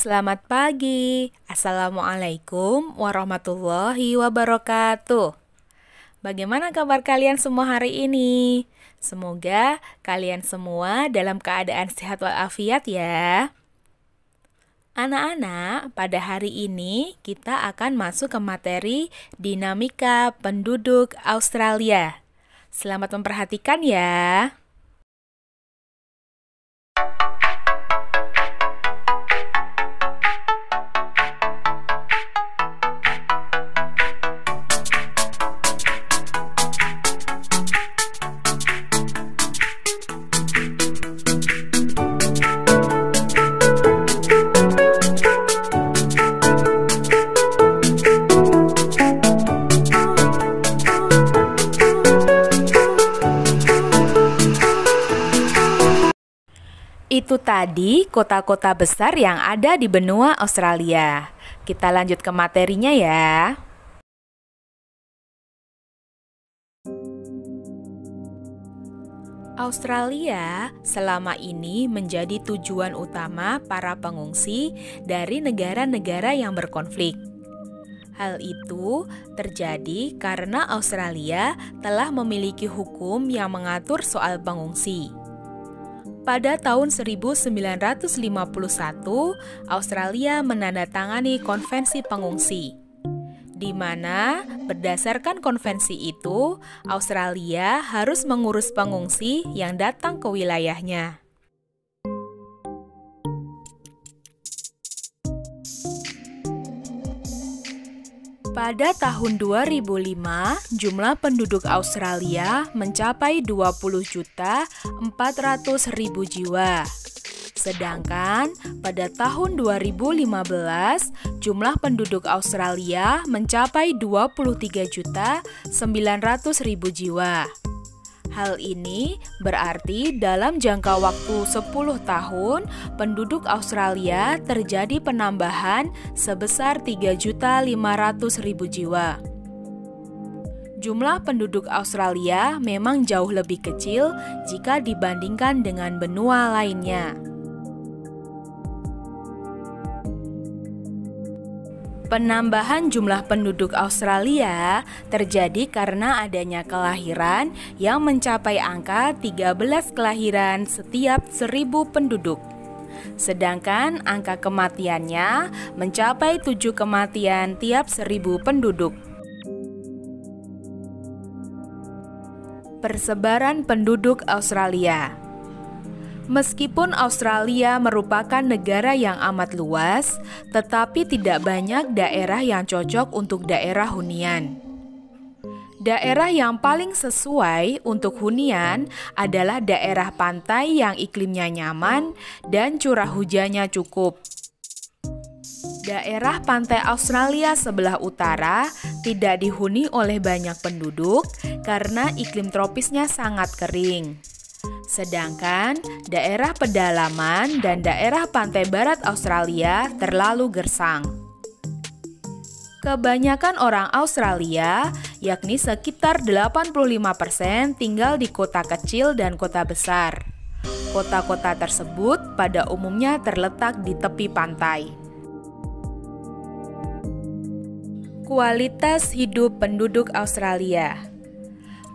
Selamat pagi. Assalamualaikum warahmatullahi wabarakatuh. Bagaimana kabar kalian semua hari ini? Semoga kalian semua dalam keadaan sehat walafiat ya. Anak-anak, pada hari ini kita akan masuk ke materi dinamika penduduk Australia. Selamat memperhatikan ya. Itu tadi kota-kota besar yang ada di benua Australia. Kita lanjut ke materinya ya. Australia selama ini menjadi tujuan utama para pengungsi dari negara-negara yang berkonflik. Hal itu terjadi karena Australia telah memiliki hukum yang mengatur soal pengungsi. Pada tahun 1951, Australia menandatangani Konvensi Pengungsi, di mana berdasarkan konvensi itu, Australia harus mengurus pengungsi yang datang ke wilayahnya. Pada tahun 2005, jumlah penduduk Australia mencapai 20.400.000 jiwa. Sedangkan pada tahun 2015, jumlah penduduk Australia mencapai 23.900.000 jiwa. Hal ini berarti dalam jangka waktu 10 tahun, penduduk Australia terjadi penambahan sebesar 3.500.000 jiwa. Jumlah penduduk Australia memang jauh lebih kecil jika dibandingkan dengan benua lainnya. Penambahan jumlah penduduk Australia terjadi karena adanya kelahiran yang mencapai angka 13 kelahiran setiap 1.000 penduduk. Sedangkan angka kematiannya mencapai 7 kematian tiap 1.000 penduduk. Persebaran penduduk Australia. Meskipun Australia merupakan negara yang amat luas, tetapi tidak banyak daerah yang cocok untuk daerah hunian. Daerah yang paling sesuai untuk hunian adalah daerah pantai yang iklimnya nyaman dan curah hujannya cukup. Daerah pantai Australia sebelah utara tidak dihuni oleh banyak penduduk karena iklim tropisnya sangat kering. Sedangkan daerah pedalaman dan daerah pantai barat Australia terlalu gersang. Kebanyakan orang Australia, yakni sekitar 85%, tinggal di kota kecil dan kota besar. Kota-kota tersebut pada umumnya terletak di tepi pantai. Kualitas hidup penduduk Australia.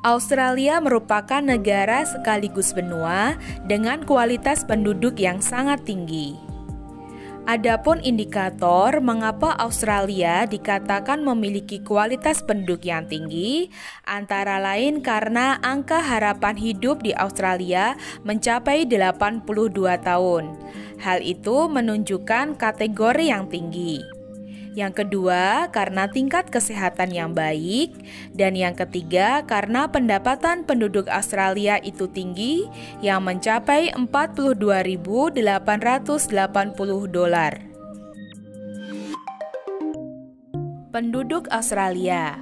Australia merupakan negara sekaligus benua dengan kualitas penduduk yang sangat tinggi. Adapun indikator mengapa Australia dikatakan memiliki kualitas penduduk yang tinggi, antara lain karena angka harapan hidup di Australia mencapai 82 tahun. Hal itu menunjukkan kategori yang tinggi. Yang kedua, karena tingkat kesehatan yang baik. Dan yang ketiga, karena pendapatan penduduk Australia itu tinggi, yang mencapai $42.880. Penduduk Australia.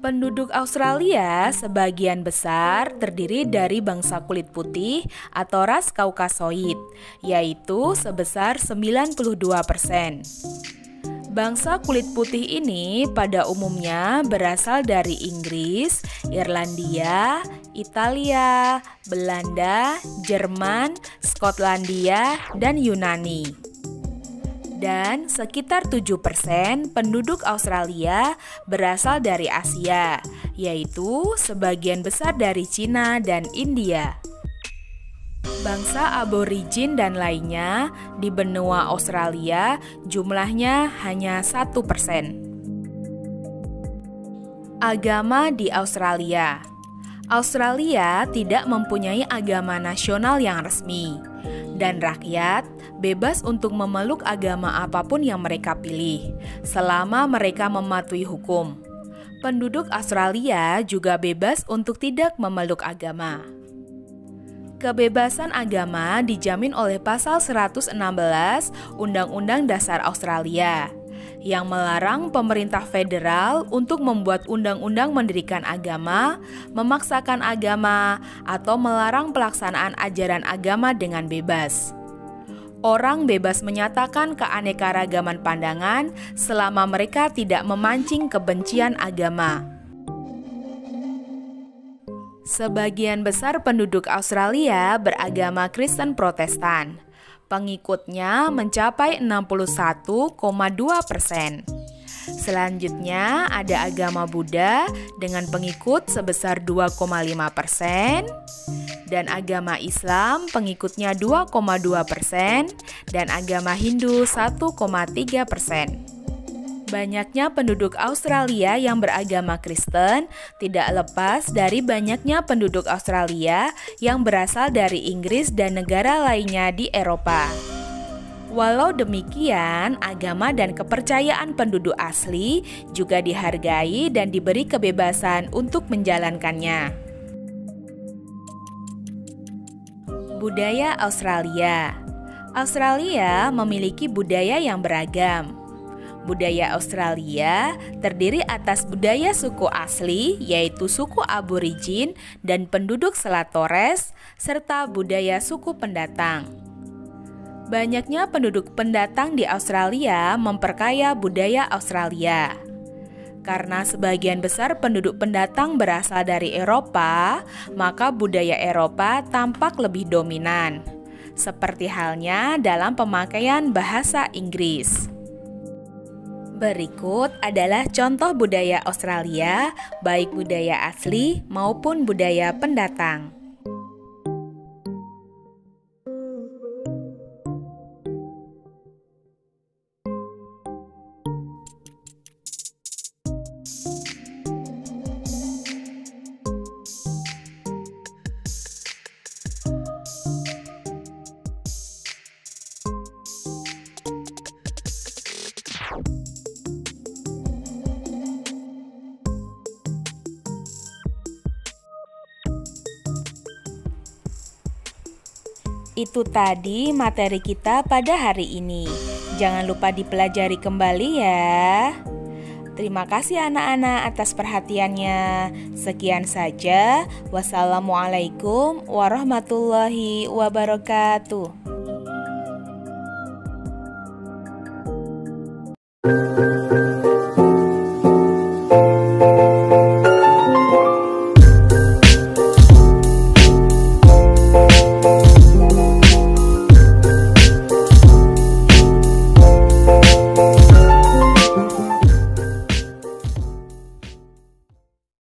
Penduduk Australia sebagian besar terdiri dari bangsa kulit putih atau ras Kaukasoid, yaitu sebesar 92%. Bangsa kulit putih ini pada umumnya berasal dari Inggris, Irlandia, Italia, Belanda, Jerman, Skotlandia, dan Yunani. Dan sekitar 7% penduduk Australia berasal dari Asia, yaitu sebagian besar dari Cina dan India. Bangsa aborigin dan lainnya di benua Australia jumlahnya hanya 1%. Agama di Australia. Australia tidak mempunyai agama nasional yang resmi, dan rakyat bebas untuk memeluk agama apapun yang mereka pilih, selama mereka mematuhi hukum. Penduduk Australia juga bebas untuk tidak memeluk agama. Kebebasan agama dijamin oleh Pasal 116 Undang-Undang Dasar Australia, yang melarang pemerintah federal untuk membuat undang-undang mendirikan agama, memaksakan agama, atau melarang pelaksanaan ajaran agama dengan bebas. Orang bebas menyatakan keanekaragaman pandangan selama mereka tidak memancing kebencian agama. Sebagian besar penduduk Australia beragama Kristen Protestan. Pengikutnya mencapai 61,2%. Selanjutnya ada agama Buddha dengan pengikut sebesar 2,5%, dan agama Islam pengikutnya 2,2%, dan agama Hindu 1,3%. Banyaknya penduduk Australia yang beragama Kristen tidak lepas dari banyaknya penduduk Australia yang berasal dari Inggris dan negara lainnya di Eropa. Walau demikian, agama dan kepercayaan penduduk asli juga dihargai dan diberi kebebasan untuk menjalankannya. Budaya Australia. Australia memiliki budaya yang beragam. Budaya Australia terdiri atas budaya suku asli, yaitu suku aborigin dan penduduk Selat Torres, serta budaya suku pendatang. Banyaknya penduduk pendatang di Australia memperkaya budaya Australia. Karena sebagian besar penduduk pendatang berasal dari Eropa, maka budaya Eropa tampak lebih dominan, seperti halnya dalam pemakaian bahasa Inggris. Berikut adalah contoh budaya Australia, baik budaya asli maupun budaya pendatang. Itu tadi materi kita pada hari ini. Jangan lupa dipelajari kembali ya. Terima kasih anak-anak atas perhatiannya. Sekian saja. Wassalamualaikum warahmatullahi wabarakatuh.